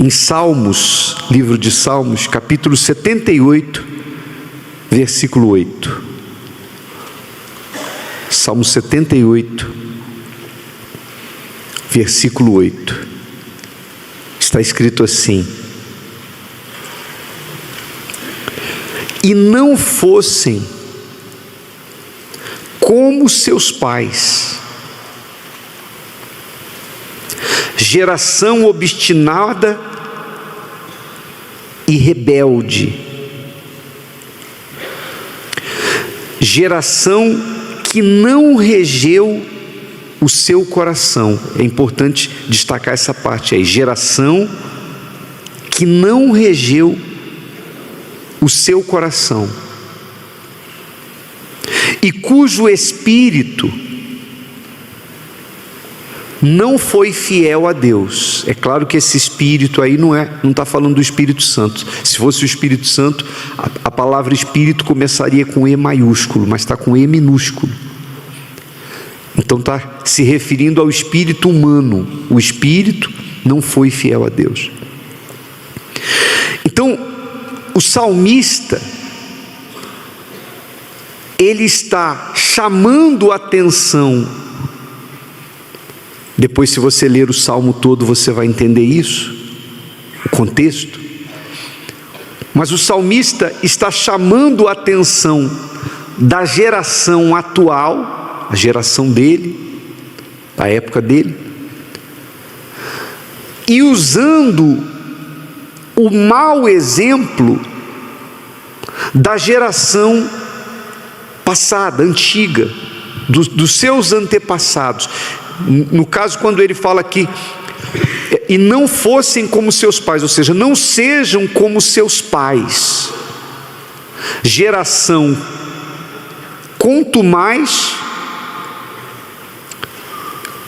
em Salmos, livro de Salmos, capítulo 78, versículo 8. Salmo 78, versículo 8. Está escrito assim: e não fossem como seus pais, geração obstinada e rebelde, geração que não regeu o seu coração. É importante destacar essa parte aí: geração que não regeu o seu coração, e cujo espírito não foi fiel a Deus. É claro que esse espírito aí não está falando do Espírito Santo. Se fosse o Espírito Santo, a palavra espírito começaria com E maiúsculo, mas está com E minúsculo. Então está se referindo ao espírito humano. O espírito não foi fiel a Deus. Então o salmista, ele está chamando a atenção. Depois, se você ler o salmo todo, você vai entender isso, o contexto. Mas o salmista está chamando a atenção da geração atual, a geração dele, a época dele, e usando o mau exemplo da geração passada, antiga, dos seus antepassados. No caso, quando ele fala aqui, e não fossem como seus pais, ou seja, não sejam como seus pais, geração contumaz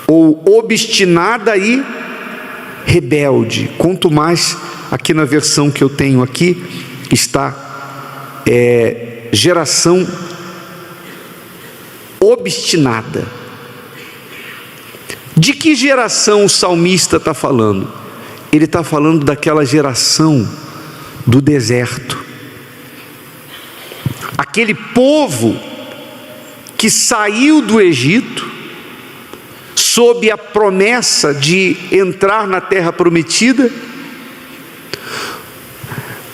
ou obstinada e rebelde. Contumaz, aqui na versão que eu tenho aqui, está geração obstinada. De que geração o salmista está falando? Ele está falando daquela geração do deserto, aquele povo que saiu do Egito sob a promessa de entrar na terra prometida,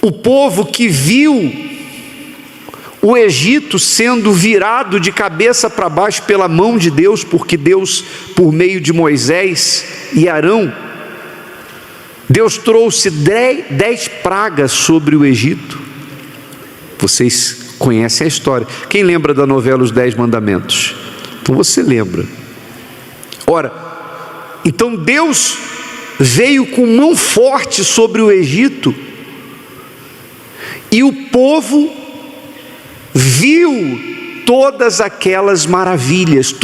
o povo que viu o Egito sendo virado de cabeça para baixo pela mão de Deus, porque Deus, por meio de Moisés e Arão, Deus trouxe 10 pragas sobre o Egito. Vocês conhecem a história. Quem lembra da novela Os 10 Mandamentos? Então você lembra. Ora, então Deus veio com mão forte sobre o Egito, e o povo viu todas aquelas maravilhas,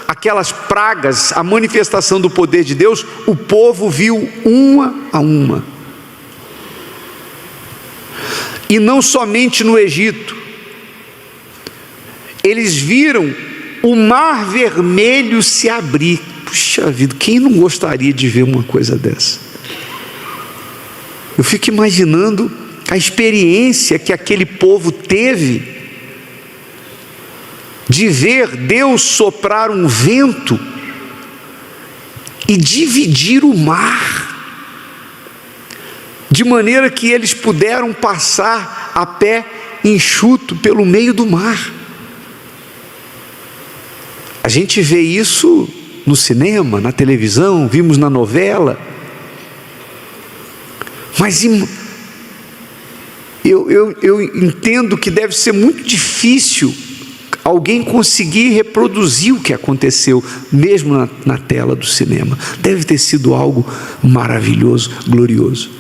aquelas pragas, a manifestação do poder de Deus. O povo viu uma a uma, e não somente no Egito, eles viram o mar vermelho se abrir. Puxa vida, quem não gostaria de ver uma coisa dessa? Eu fico imaginando a experiência que aquele povo teve de ver Deus soprar um vento e dividir o mar, de maneira que eles puderam passar a pé enxuto pelo meio do mar. A gente vê isso no cinema, na televisão, vimos na novela, mas eu entendo que deve ser muito difícil alguém conseguir reproduzir o que aconteceu, mesmo na tela do cinema. Deve ter sido algo maravilhoso, glorioso.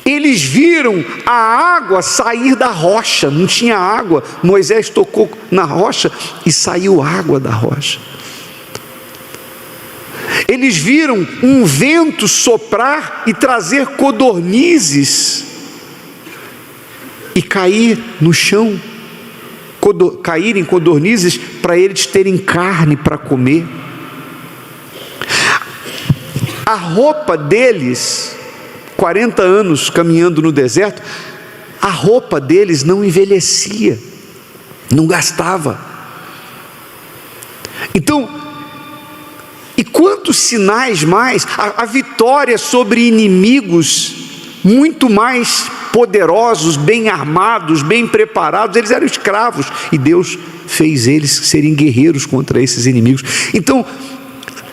Eles viram a água sair da rocha, não tinha água, Moisés tocou na rocha e saiu água da rocha. Eles viram um vento soprar e trazer codornizes e cair no chão, caírem codornizes para eles terem carne para comer. A roupa deles 40 anos caminhando no deserto, a roupa deles não envelhecia, não gastava. Então, e quantos sinais mais, a vitória sobre inimigos muito mais poderosos, bem armados, bem preparados, eles eram escravos, e Deus fez eles serem guerreiros contra esses inimigos. Então,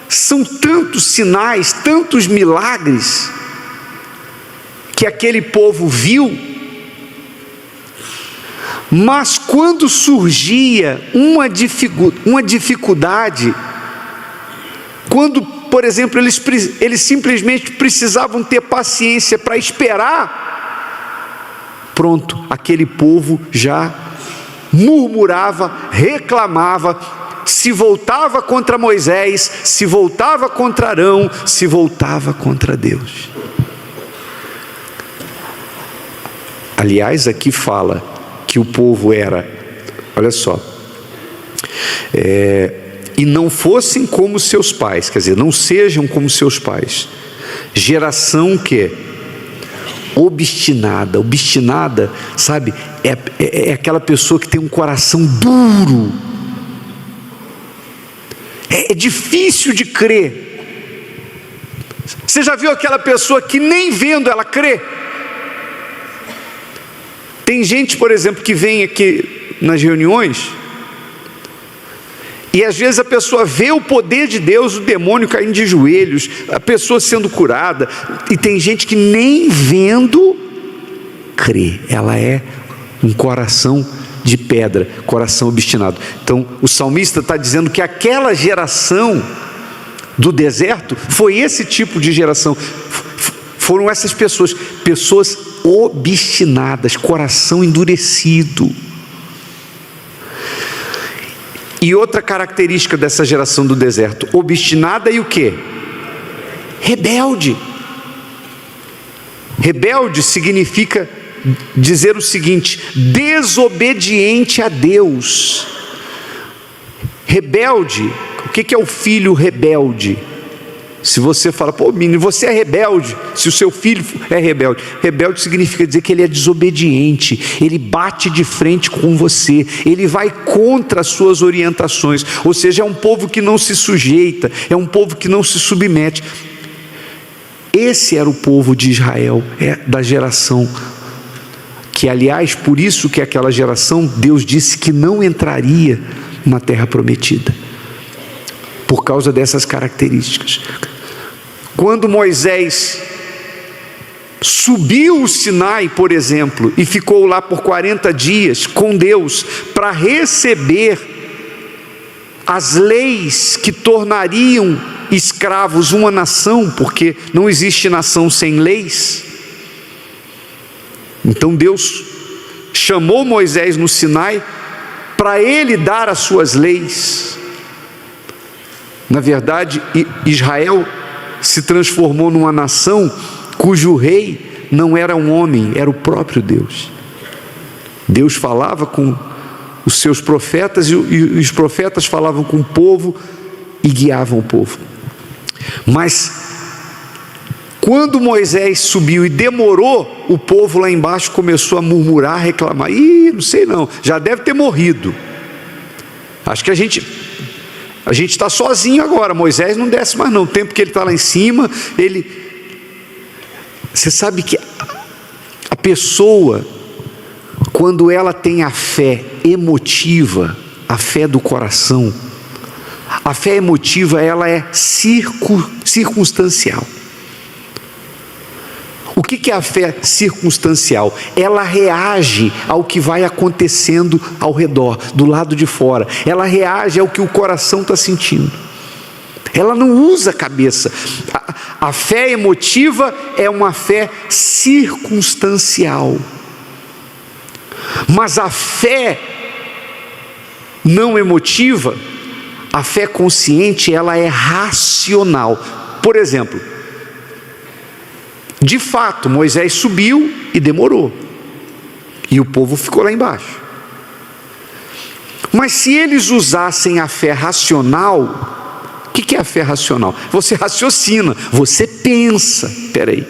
são tantos sinais, tantos milagres, que aquele povo viu, mas quando surgia uma dificuldade, quando, por exemplo, eles simplesmente precisavam ter paciência para esperar, pronto, aquele povo já murmurava, reclamava, se voltava contra Moisés, se voltava contra Arão, se voltava contra Deus. Aliás, aqui fala que o povo era, olha só, e não fossem como seus pais, quer dizer, não sejam como seus pais, geração que obstinada, sabe, é aquela pessoa que tem um coração duro, é difícil de crer. Você já viu aquela pessoa que nem vendo ela crê? Tem gente, por exemplo, que vem aqui nas reuniões, e às vezes a pessoa vê o poder de Deus, o demônio caindo de joelhos, a pessoa sendo curada, e tem gente que nem vendo crê. Ela é um coração de pedra, coração obstinado. Então o salmista está dizendo que aquela geração do deserto foi esse tipo de geração, foram essas pessoas obstinadas, coração endurecido. E outra característica dessa geração do deserto, obstinada e o quê? Rebelde. Rebelde significa dizer o seguinte: desobediente a Deus. Rebelde, o que é o filho rebelde? Se você fala, pô menino, você é rebelde, se o seu filho é rebelde, rebelde significa dizer que ele é desobediente, ele bate de frente com você, ele vai contra as suas orientações, ou seja, é um povo que não se sujeita, é um povo que não se submete. Esse era o povo de Israel, da geração, que aliás, por isso que aquela geração, Deus disse que não entraria na terra prometida, por causa dessas características. Quando Moisés subiu o Sinai, por exemplo, e ficou lá por 40 dias com Deus, para receber as leis que tornariam escravos uma nação, porque não existe nação sem leis. Então Deus chamou Moisés no Sinai para ele dar as suas leis. Na verdade, Israel se transformou numa nação cujo rei não era um homem, era o próprio Deus. Deus falava com os seus profetas, e os profetas falavam com o povo e guiavam o povo. Mas quando Moisés subiu e demorou, o povo lá embaixo começou a murmurar, reclamar. Não sei não, já deve ter morrido. Acho que a gente está sozinho agora. Moisés não desce mais não, o tempo que ele está lá em cima, você sabe que a pessoa, quando ela tem a fé emotiva, a fé do coração, a fé emotiva, ela é circunstancial. O que é a fé circunstancial? Ela reage ao que vai acontecendo ao redor, do lado de fora. Ela reage ao que o coração está sentindo. Ela não usa a cabeça. A fé emotiva é uma fé circunstancial. Mas a fé não emotiva, a fé consciente, ela é racional. Por exemplo, de fato, Moisés subiu e demorou, e o povo ficou lá embaixo. Mas se eles usassem a fé racional, o que é a fé racional? Você raciocina, você pensa, espera aí,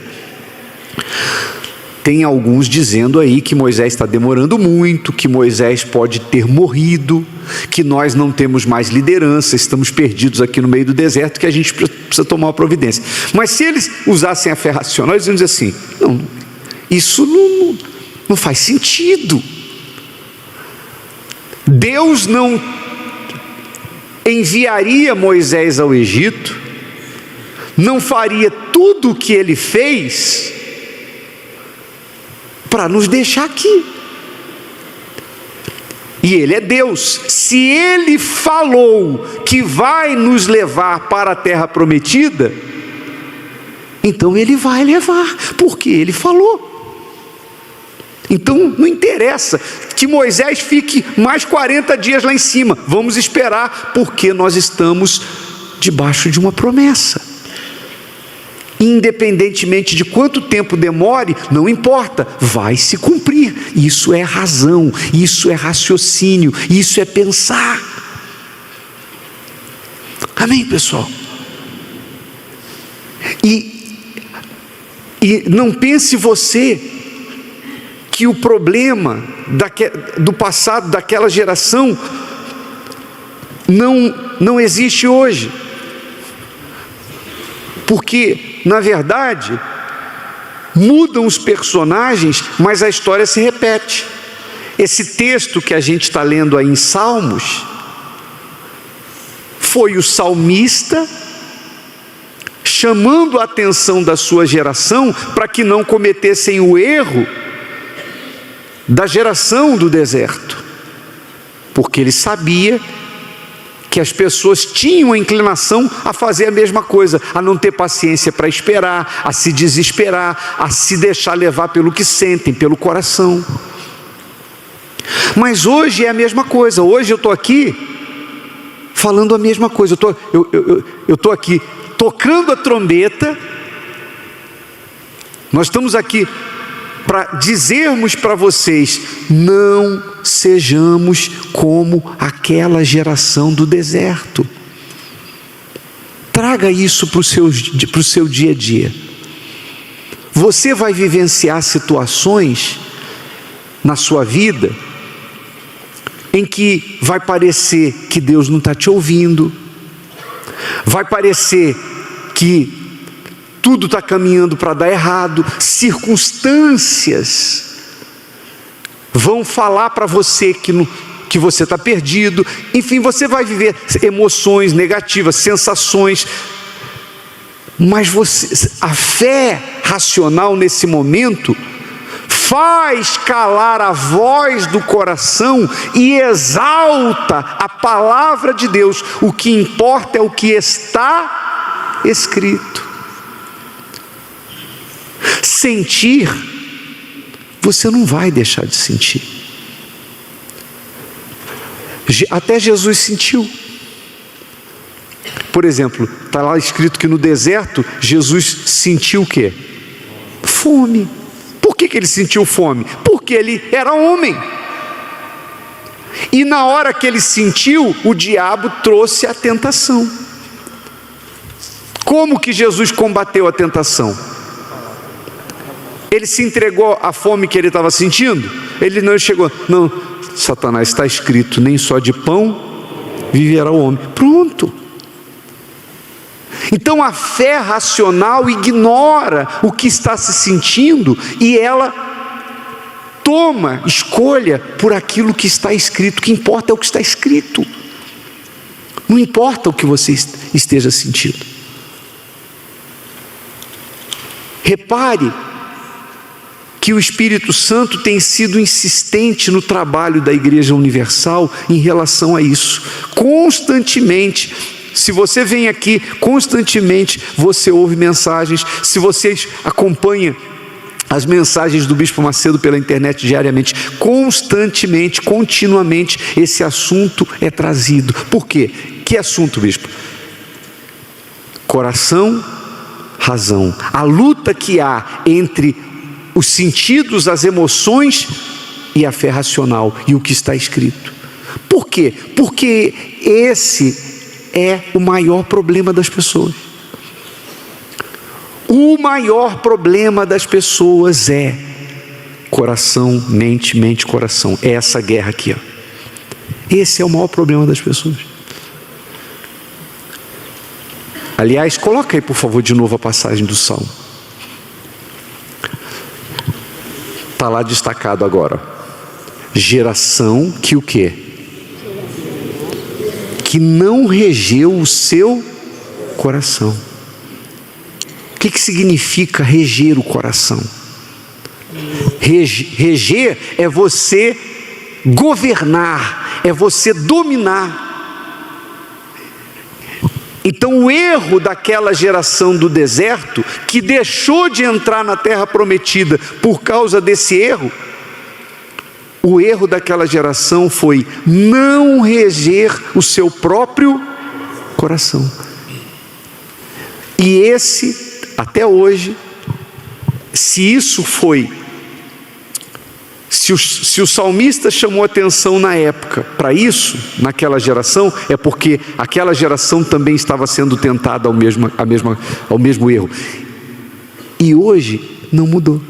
Tem alguns dizendo aí que Moisés está demorando muito, que Moisés pode ter morrido, que nós não temos mais liderança, estamos perdidos aqui no meio do deserto, que a gente precisa tomar uma providência. Mas se eles usassem a fé racional, eles iam dizer assim: não, isso não faz sentido. Deus não enviaria Moisés ao Egito, não faria tudo o que ele fez para nos deixar aqui. E ele é Deus. Se ele falou que vai nos levar para a terra prometida, então ele vai levar, porque ele falou. Então não interessa que Moisés fique mais 40 dias lá em cima, vamos esperar, porque nós estamos debaixo de uma promessa. Independentemente de quanto tempo demore, não importa, vai se cumprir. Isso é razão, isso é raciocínio, isso é pensar. Amém, pessoal? E não pense você que o problema do passado, daquela geração, não existe hoje. Porque, na verdade, mudam os personagens, mas a história se repete. Esse texto que a gente está lendo aí em Salmos, foi o salmista chamando a atenção da sua geração para que não cometessem o erro da geração do deserto, porque ele sabia que as pessoas tinham a inclinação a fazer a mesma coisa, a não ter paciência para esperar, a se desesperar, a se deixar levar pelo que sentem, pelo coração. Mas hoje é a mesma coisa. Hoje eu estou aqui falando a mesma coisa. Eu estou aqui tocando a trombeta. Nós estamos aqui para dizermos para vocês: não sejamos como aquela geração do deserto. Traga isso para o seu dia a dia. Você vai vivenciar situações na sua vida em que vai parecer que Deus não está te ouvindo, vai parecer que tudo está caminhando para dar errado, circunstâncias vão falar para você que você está perdido, enfim, você vai viver emoções negativas, sensações, mas a fé racional nesse momento faz calar a voz do coração e exalta a palavra de Deus. O que importa é o que está escrito. Sentir, você não vai deixar de sentir. Até Jesus sentiu. Por exemplo, está lá escrito que no deserto Jesus sentiu o quê? Fome. Por que ele sentiu fome? Porque ele era homem. E na hora que ele sentiu, o diabo trouxe a tentação. Como que Jesus combateu a tentação? Ele se entregou à fome que ele estava sentindo? Ele não chegou, não, Satanás, está escrito, nem só de pão viverá o homem. Pronto. Então a fé racional ignora o que está se sentindo e ela toma escolha por aquilo que está escrito. O que importa é o que está escrito. Não importa o que você esteja sentindo. Repare que o Espírito Santo tem sido insistente no trabalho da Igreja Universal em relação a isso, constantemente. Se você vem aqui constantemente, você ouve mensagens. Se vocês acompanham as mensagens do Bispo Macedo pela internet diariamente, constantemente, continuamente, esse assunto é trazido. Por quê? Que assunto, Bispo? Coração, razão. A luta que há entre os sentidos, as emoções e a fé racional e o que está escrito. Por quê? Porque esse é o maior problema das pessoas. O O maior problema das pessoas é coração, mente, coração. É essa guerra aqui, ó. Esse é o maior problema das pessoas. Aliás, coloca aí por favor de novo a passagem do Salmo. Está lá destacado agora. Geração que o quê? Que não regeu o seu coração. O que significa reger o coração? Reger é você governar, é você dominar. Então o erro daquela geração do deserto, que deixou de entrar na terra prometida por causa desse erro, o erro daquela geração foi não reger o seu próprio coração. E esse, até hoje, se o salmista chamou atenção na época para isso, naquela geração, é porque aquela geração também estava sendo tentada ao mesmo erro. E hoje não mudou.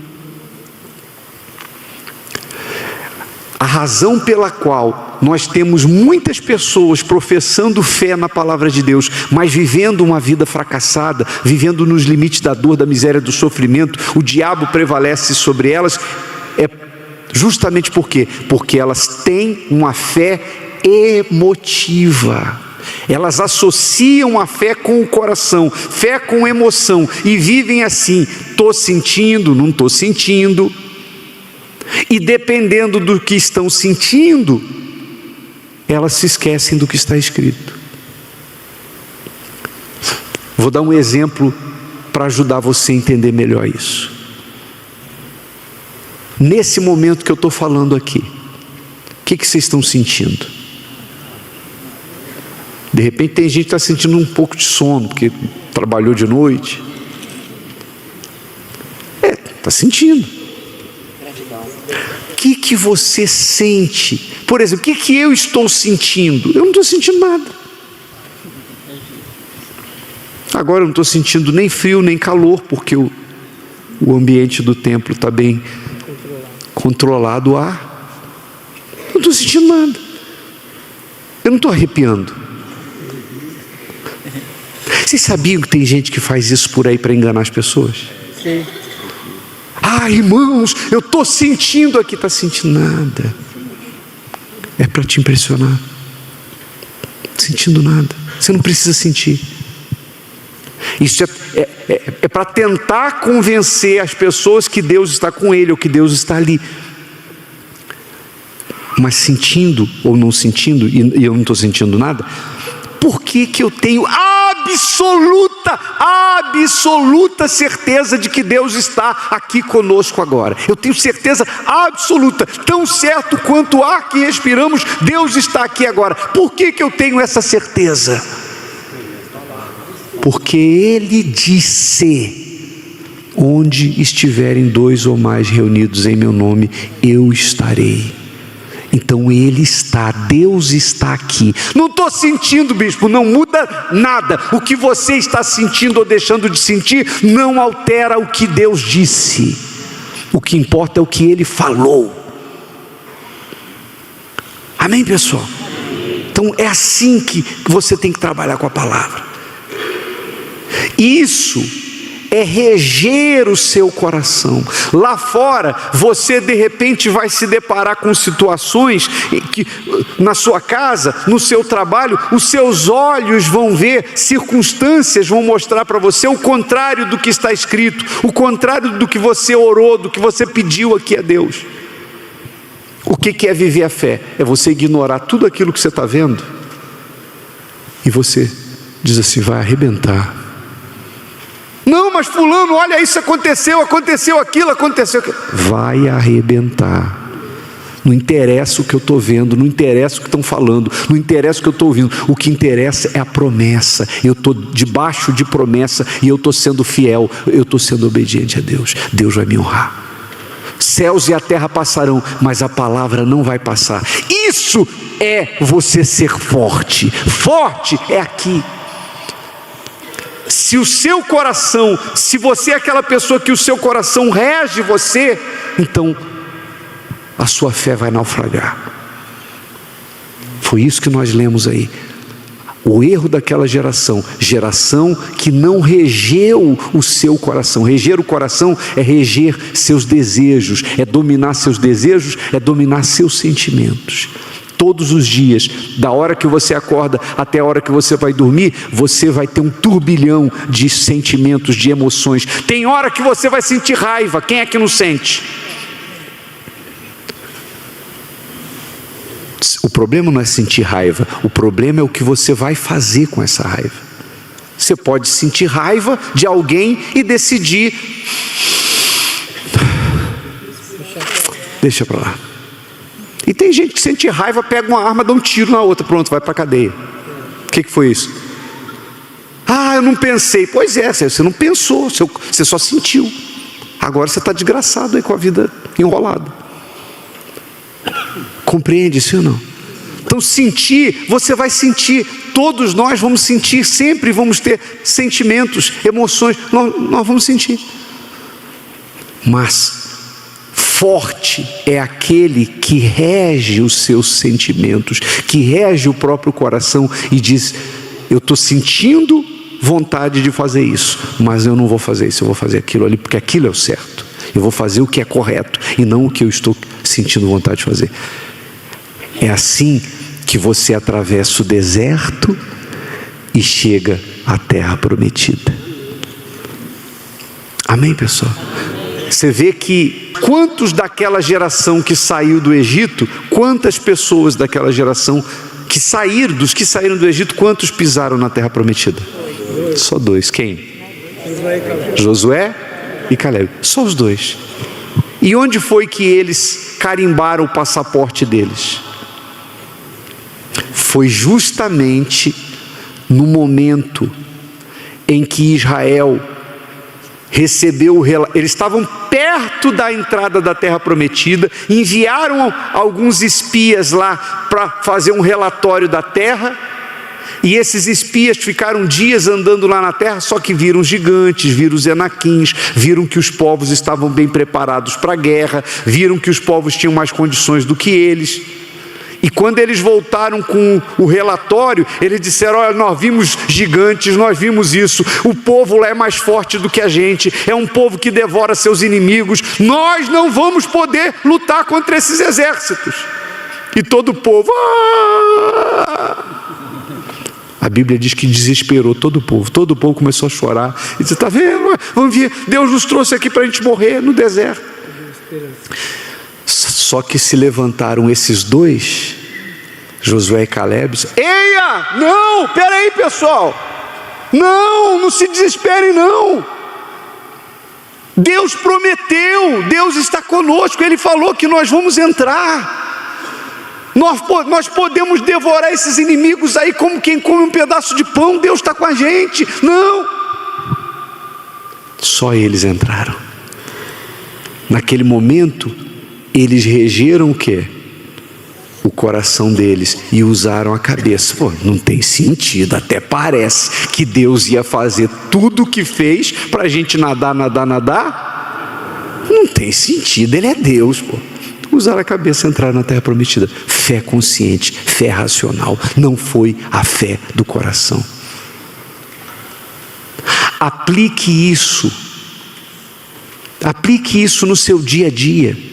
A razão pela qual nós temos muitas pessoas professando fé na palavra de Deus, mas vivendo uma vida fracassada, vivendo nos limites da dor, da miséria, do sofrimento, o diabo prevalece sobre elas, é justamente por quê? Porque elas têm uma fé emotiva. Elas associam a fé com o coração, fé com emoção, e vivem assim: estou sentindo, não estou sentindo. E dependendo do que estão sentindo, elas se esquecem do que está escrito. Vou dar um exemplo para ajudar você a entender melhor isso. Nesse momento que eu estou falando aqui, o que vocês estão sentindo? De repente tem gente que está sentindo um pouco de sono, porque trabalhou de noite. Está sentindo. O que você sente? Por exemplo, o que eu estou sentindo? Eu não estou sentindo nada. Agora eu não estou sentindo nem frio, nem calor, porque o ambiente do templo está bem controlado o ar. Eu não estou sentindo nada. Eu não estou arrepiando. Vocês sabiam que tem gente que faz isso por aí para enganar as pessoas? Sim. Ah, irmãos, eu estou sentindo aqui. Está sentindo nada. É para te impressionar. Sentindo nada. Você não precisa sentir. Isso é para tentar convencer as pessoas que Deus está com ele, ou que Deus está ali. Mas sentindo ou não sentindo, e eu não estou sentindo nada, por que eu tenho absoluta certeza de que Deus está aqui conosco agora? Eu tenho certeza absoluta, tão certo quanto o ar que respiramos, Deus está aqui agora. Por que eu tenho essa certeza? Porque Ele disse: onde estiverem 2 ou mais reunidos em meu nome, eu estarei. Então Ele está, Deus está aqui. Não estou sentindo, bispo, não muda nada. O que você está sentindo ou deixando de sentir não altera o que Deus disse. O que importa é o que Ele falou. Amém, pessoal? Então é assim que você tem que trabalhar com a palavra. Isso é reger o seu coração. Lá fora, você de repente vai se deparar com situações que na sua casa, no seu trabalho, os seus olhos vão ver, circunstâncias vão mostrar para você o contrário do que está escrito, o contrário do que você orou, do que você pediu aqui a Deus. O que é viver a fé? É você ignorar tudo aquilo que você está vendo e você diz assim: vai arrebentar. Não, mas fulano, olha isso, aconteceu aquilo. Vai arrebentar. Não interessa o que eu estou vendo, não interessa o que estão falando, não interessa o que eu estou ouvindo. O que interessa é a promessa. Eu estou debaixo de promessa e eu estou sendo fiel, eu estou sendo obediente a Deus. Deus vai me honrar. Céus e a terra passarão, mas a palavra não vai passar. Isso é você ser forte. Forte é aqui. Se o seu coração, se você é aquela pessoa que o seu coração rege você, então a sua fé vai naufragar. Foi isso que nós lemos aí. O erro daquela geração que não regeu o seu coração. Reger o coração é reger seus desejos, é dominar seus desejos, é dominar seus sentimentos. Todos os dias, da hora que você acorda até a hora que você vai dormir, você vai ter um turbilhão de sentimentos, de emoções. Tem hora que você vai sentir raiva, quem é que não sente? O problema não é sentir raiva, o problema é o que você vai fazer com essa raiva. Você pode sentir raiva de alguém e decidir, deixa para lá. E tem gente que sente raiva, pega uma arma, dá um tiro na outra, pronto, vai para a cadeia. O que foi isso? Ah, eu não pensei. Pois é, você não pensou, você só sentiu. Agora você está desgraçado aí com a vida enrolada. Compreende isso ou não? Então sentir, você vai sentir, todos nós vamos sentir, sempre vamos ter sentimentos, emoções, nós vamos sentir. Mas forte é aquele que rege os seus sentimentos, que rege o próprio coração e diz: eu estou sentindo vontade de fazer isso, mas eu não vou fazer isso, eu vou fazer aquilo ali, porque aquilo é o certo. Eu vou fazer o que é correto e não o que eu estou sentindo vontade de fazer. É assim que você atravessa o deserto e chega à terra prometida. Amém, pessoal? Você vê que quantos daquela geração que saiu do Egito, quantas pessoas daquela geração que saíram, dos que saíram do Egito, quantos pisaram na terra prometida? Só dois. Quem? Josué e Caleb. Só os dois. E onde foi que eles carimbaram o passaporte deles? Foi justamente no momento em que Israel recebeu eles estavam perto da entrada da terra prometida, enviaram alguns espias lá para fazer um relatório da terra, e esses espias ficaram dias andando lá na terra, só que viram gigantes, viram os enaquins, viram que os povos estavam bem preparados para a guerra, viram que os povos tinham mais condições do que eles. E quando eles voltaram com o relatório, eles disseram: olha, nós vimos gigantes, nós vimos isso, o povo lá é mais forte do que a gente, é um povo que devora seus inimigos, nós não vamos poder lutar contra esses exércitos. E todo o povo, a Bíblia diz que desesperou todo o povo começou a chorar, e disse: está vendo, vamos ver, Deus nos trouxe aqui para a gente morrer no deserto. Só que se levantaram esses dois, Josué e Caleb, e disse: eia, não, peraí pessoal, não se desesperem não, Deus prometeu, Deus está conosco, Ele falou que nós vamos entrar, nós podemos devorar esses inimigos aí como quem come um pedaço de pão, Deus está com a gente, não. Só eles entraram. Naquele momento eles regeram o quê? O coração deles e usaram a cabeça. Pô, não tem sentido, até parece que Deus ia fazer tudo o que fez para a gente nadar. Não tem sentido, Ele é Deus, pô. Usaram a cabeça e entraram na terra prometida. Fé consciente, fé racional, não foi a fé do coração. Aplique isso no seu dia a dia.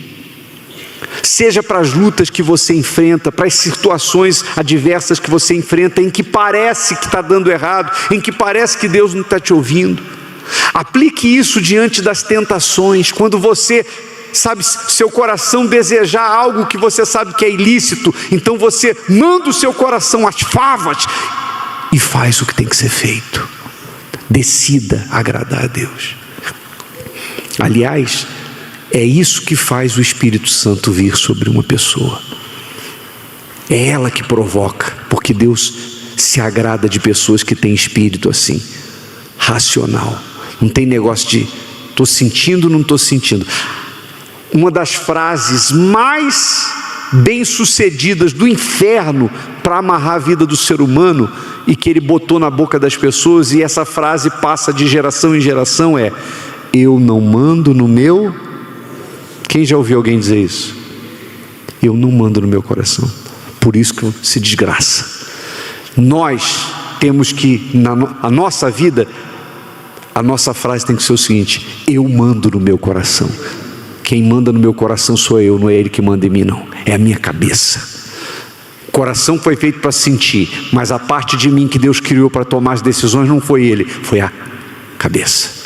Seja para as lutas que você enfrenta, para as situações adversas que você enfrenta, em que parece que está dando errado, em que parece que Deus não está te ouvindo. Aplique isso diante das tentações, quando você, seu coração desejar algo que você sabe que é ilícito, então você manda o seu coração às favas e faz o que tem que ser feito. Decida agradar a Deus. Aliás, é isso que faz o Espírito Santo vir sobre uma pessoa. É ela que provoca, porque Deus se agrada de pessoas que têm espírito assim, racional. Não tem negócio de estou sentindo, não estou sentindo. Uma das frases mais bem-sucedidas do inferno para amarrar a vida do ser humano e que ele botou na boca das pessoas, e essa frase passa de geração em geração, é: eu não mando no meu... Quem já ouviu alguém dizer isso? Eu não mando no meu coração, por isso que se desgraça. Nós temos que, a nossa vida, a nossa frase tem que ser o seguinte: eu mando no meu coração. Quem manda no meu coração sou eu, não é ele que manda em mim, não, é a minha cabeça. O coração foi feito para sentir, mas a parte de mim que Deus criou para tomar as decisões não foi ele, foi a cabeça.